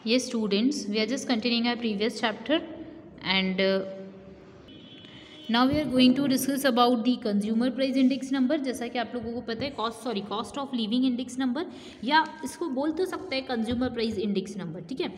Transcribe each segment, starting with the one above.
Yes, students, we are just continuing our previous chapter, and now we are going to discuss about the consumer price index number. जैसा कि आप लोगों को पता है cost of living index number, या इसको बोल तो सकते हैं कंज्यूमर प्राइस इंडेक्स नंबर, ठीक है।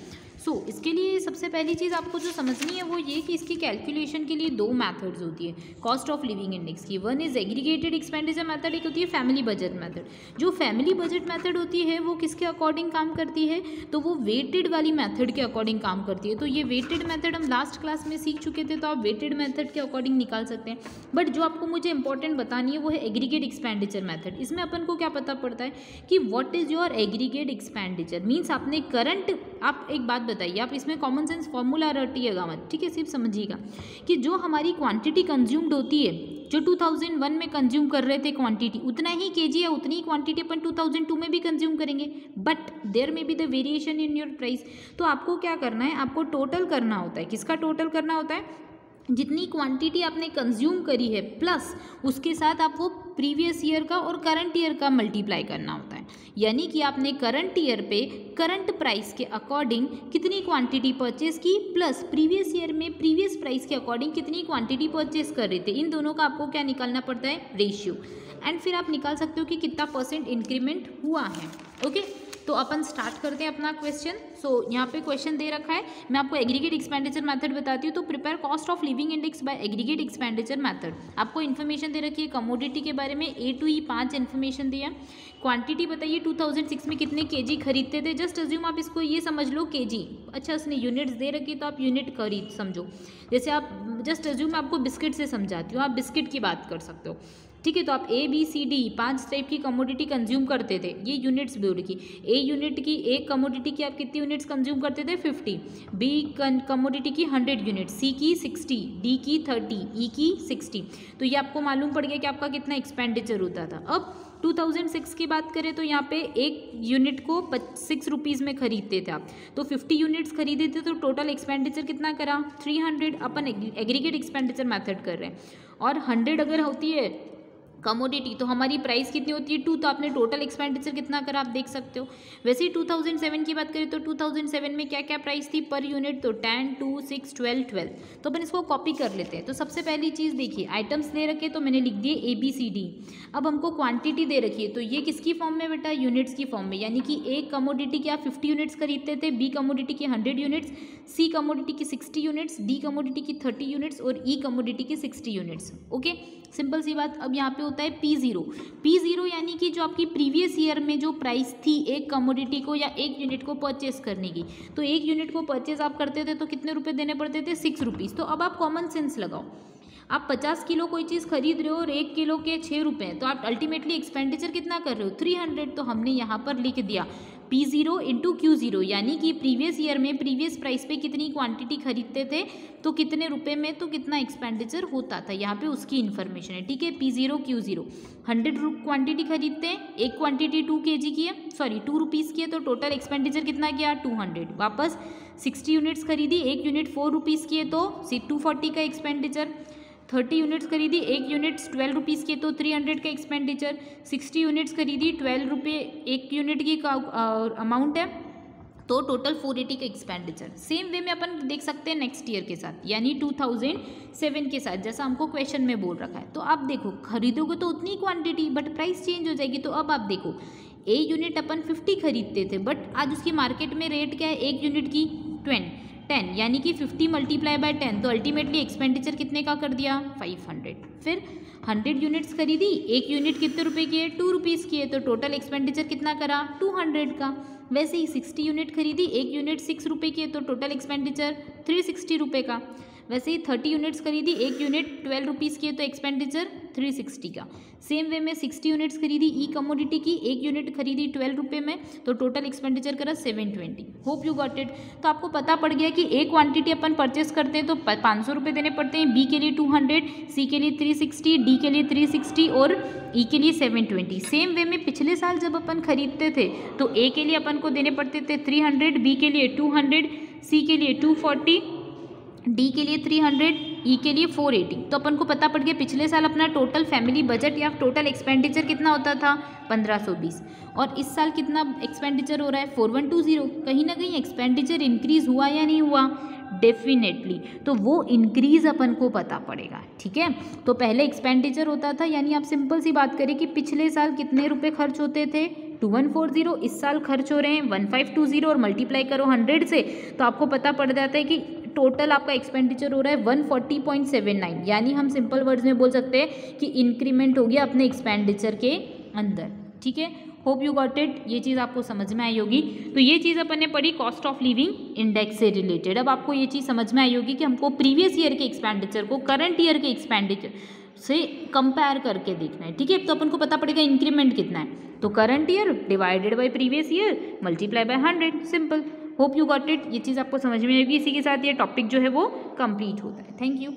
सो इसके लिए सबसे पहली चीज़ आपको जो समझनी है वो ये कि इसकी कैलकुलेशन के लिए दो मेथड्स होती है कॉस्ट ऑफ लिविंग इंडेक्स की। One is aggregated expenditure method, एक होती है फैमिली बजट मेथड। जो फैमिली बजट मेथड होती है वो किसके अकॉर्डिंग काम करती है, तो वो वेटेड वाली मेथड के अकॉर्डिंग काम करती है। तो ये वेटेड मेथड हम लास्ट क्लास में सीख चुके थे, तो आप वेटेड मेथड के अकॉर्डिंग निकाल सकते हैं। बट जो आपको मुझे इंपॉर्टेंट बतानी है वो है एग्रीगेट एक्सपेंडिचर मेथड। इसमें अपन को क्या पता पड़ता है कि what is your aggregate expenditure, means आपने करंट, आप एक बात बताइए, आप इसमें कॉमन सेंस फॉर्मूला रटिएगा मत, ठीक है, सिर्फ समझिएगा कि जो हमारी क्वांटिटी कंज्यूम्ड होती है, जो 2001 में कंज्यूम कर रहे थे क्वांटिटी, उतना ही केजी या उतनी ही क्वांटिटी अपन 2002 में भी कंज्यूम करेंगे, बट देयर में be the variation in your price. तो आपको क्या करना है, आपको टोटल करना होता है। किसका टोटल करना होता है, जितनी क्वांटिटी आपने कंज्यूम करी है प्लस उसके साथ आप वो प्रीवियस ईयर का और करंट ईयर का मल्टीप्लाई करना होता है। यानी कि आपने करंट ईयर पे करंट प्राइस के अकॉर्डिंग कितनी क्वांटिटी परचेज की, प्लस प्रीवियस ईयर में प्रीवियस प्राइस के अकॉर्डिंग कितनी क्वांटिटी परचेज कर रहे थे। इन दोनों का आपको क्या निकालना पड़ता है, रेशियो, एंड फिर आप निकाल सकते हो कि कितना परसेंट इंक्रीमेंट हुआ है। ओके, तो अपन स्टार्ट करते हैं अपना क्वेश्चन। सो यहाँ पे क्वेश्चन दे रखा है, मैं आपको एग्रीगेट एक्सपेंडिचर मेथड बताती हूँ। तो prepare cost of living index bye aggregate expenditure method. आपको इन्फॉर्मेशन दे रखी है कमोडिटी के बारे में, A to E 5 इन्फॉर्मेशन दिया। क्वांटिटी बताइए 2006 में कितने केजी खरीदते थे। जस्ट अज्यूम आप इसको ये समझ लो केजी, अच्छा उसने यूनिट्स दे रखी तो आप यूनिट खरीद समझो। जैसे आप जस्ट अज्यूम आपको बिस्किट से समझाती हूँ, आप बिस्किट की बात कर सकते हो, ठीक है। तो आप ABCD 5 टाइप की कमोडिटी कंज्यूम करते थे, ये यूनिट्स बोल की। ए यूनिट की, एक कमोडिटी की आप कितनी यूनिट्स कंज्यूम करते थे, 50। बी कमोडिटी की 100 यूनिट, सी की 60, डी की 30, ई की 60। तो ये आपको मालूम पड़ गया कि आपका कितना एक्सपेंडिचर होता था। अब 2006 की बात करें तो यहाँ पे एक यूनिट को 6 रुपीज़ में खरीदते थे आप, तो 50 यूनिट्स खरीदे थे, तो टोटल एक्सपेंडिचर कितना करा, 300। अपन एग्रीगेट एक्सपेंडिचर मेथड कर रहे हैं, और 100 अगर होती है कमोडिटी तो हमारी प्राइस कितनी होती है, 2, तो आपने टोटल एक्सपेंडिचर कितना करा आप देख सकते हो। वैसे ही 2007 की बात करें तो 2007 में क्या क्या प्राइस थी पर यूनिट, तो 10, 2, 6, 12। तो अपन इसको कॉपी कर लेते हैं। तो सबसे पहली चीज़ देखिए, आइटम्स दे रखे तो मैंने लिख दिए ABCD। अब हमको क्वांटिटी दे रखी है, तो ये किसकी फॉर्म में बेटा, यूनिट्स की फॉर्म में। यानी कि एक कमोडिटी की आप 50 यूनिट्स खरीदते थे, बी कमोडिटी की 100 यूनिट्स, सी कमोडिटी की 60 यूनिट्स, डी कमोडिटी की 30 यूनिट्स और ई कमोडिटी की 60 यूनिट्स। ओके, सिंपल सी बात। अब यहाँ पे होता है P0 यानी कि जो आपकी प्रीवियस ईयर में जो प्राइस थी एक कमोडिटी को या एक यूनिट को परचेस करने की, तो एक यूनिट को परचेस आप करते थे तो कितने रुपए देने पड़ते थे, 6 रुपीज़। तो अब आप कॉमन सेंस लगाओ, आप 50 किलो कोई चीज़ खरीद रहे हो और 1 किलो के 6 रुपये हैं, तो आप अल्टीमेटली एक्सपेंडिचर कितना कर रहे हो, 300। तो हमने यहाँ पर लिख दिया P0 इंटू Q0, यानी कि प्रीवियस ईयर में प्रीवियस प्राइस पे कितनी क्वांटिटी खरीदते थे तो कितने रुपए में तो कितना एक्सपेंडिचर होता था, यहाँ पे उसकी इन्फॉर्मेशन है, ठीक है। P0 Q0, 100 क्वांटिटी खरीदते हैं, एक क्वांटिटी 2 kg की है, सॉरी 2 रुपीज़ की है, तो टोटल एक्सपेंडिचर कितना किया, 200। वापस 60 यूनिट्स खरीदी, एक यूनिट 4 रुपीज़ की है तो 240 का एक्सपेंडिचर। 30 यूनिट्स खरीदी, एक यूनिट्स 12 रुपीज़ की तो 300 का एक्सपेंडिचर। 60 यूनिट्स खरीदी, 12 रुपये एक यूनिट की अमाउंट है, तो टोटल 480 का एक्सपेंडिचर। सेम वे में अपन देख सकते हैं नेक्स्ट ईयर के साथ, यानी 2007 के साथ, जैसा हमको क्वेश्चन में बोल रखा है। तो आप देखो खरीदोगे तो उतनी क्वांटिटी, बट प्राइस चेंज हो जाएगी। तो अब आप देखो ए यूनिट अपन 50 खरीदते थे, बट आज उसकी मार्केट में रेट क्या है, एक यूनिट की 10, यानी कि 50 मल्टीप्लाई बाय 10, तो अल्टीमेटली एक्सपेंडिचर कितने का कर दिया, 500। फिर 100 यूनिट्स खरीदी, एक यूनिट कितने रुपए की है, 2 रुपीज़ की है, तो टोटल एक्सपेंडिचर कितना करा, 200 का। वैसे ही 60 यूनिट खरीदी, एक यूनिट 6 रुपये की है, तो टोटल एक्सपेंडिचर 360 रुपये का। वैसे ही 30 यूनिट्स खरीदी, एक यूनिट 12 रुपीज़ की है, तो एक्सपेंडिचर 360 का। सेम वे में 60 यूनिट्स खरीदी ई कमोडिटी की, एक यूनिट खरीदी 12 रुपये में, तो टोटल एक्सपेंडिचर करा 720। Hope you got it. तो आपको पता पड़ गया कि एक क्वांटिटी अपन परचेस करते हैं तो 500 रुपये देने पड़ते हैं, बी के लिए 200, सी के लिए 360, डी के लिए 360 और ई के लिए 720। सेम वे में पिछले साल जब अपन खरीदते थे तो ए के लिए अपन को देने पड़ते थे 300, बी के लिए 200, सी के लिए 240, डी के लिए 300 ई के लिए 480। तो अपन को पता पड़ गया पिछले साल अपना टोटल फैमिली बजट या टोटल एक्सपेंडिचर कितना होता था 1520, और इस साल कितना एक्सपेंडिचर हो रहा है 4120। कहीं ना कहीं एक्सपेंडिचर इंक्रीज हुआ या नहीं हुआ, डेफिनेटली, तो वो इंक्रीज अपन को पता पड़ेगा, ठीक है। तो पहले एक्सपेंडिचर होता था, यानी आप सिंपल सी बात करें कि पिछले साल कितने रुपए खर्च होते थे 2140, इस साल खर्च हो रहे हैं 1520 और मल्टीप्लाई करो 100 से, तो आपको पता पड़ जाता है कि टोटल आपका एक्सपेंडिचर हो रहा है 140.79, यानी हम सिंपल वर्ड्स में बोल सकते हैं कि इंक्रीमेंट हो गया अपने एक्सपेंडिचर के अंदर, ठीक है। होप यू गॉट इट, ये चीज़ आपको समझ में आई होगी। तो ये चीज़ अपन ने पढ़ी कॉस्ट ऑफ लिविंग इंडेक्स से रिलेटेड। अब आपको ये चीज़ समझ में आई होगी कि हमको प्रीवियस ईयर के एक्सपेंडिचर को करंट ईयर के एक्सपेंडिचर से कंपेयर करके देखना है, ठीक है। तो अपन को पता पड़ेगा इंक्रीमेंट कितना है, तो current year divided by previous year multiply by 100, simple. Hope you got it, ये चीज़ आपको समझ में आएगी। इसी के साथ ये टॉपिक जो है वो कंप्लीट होता है। Thank you.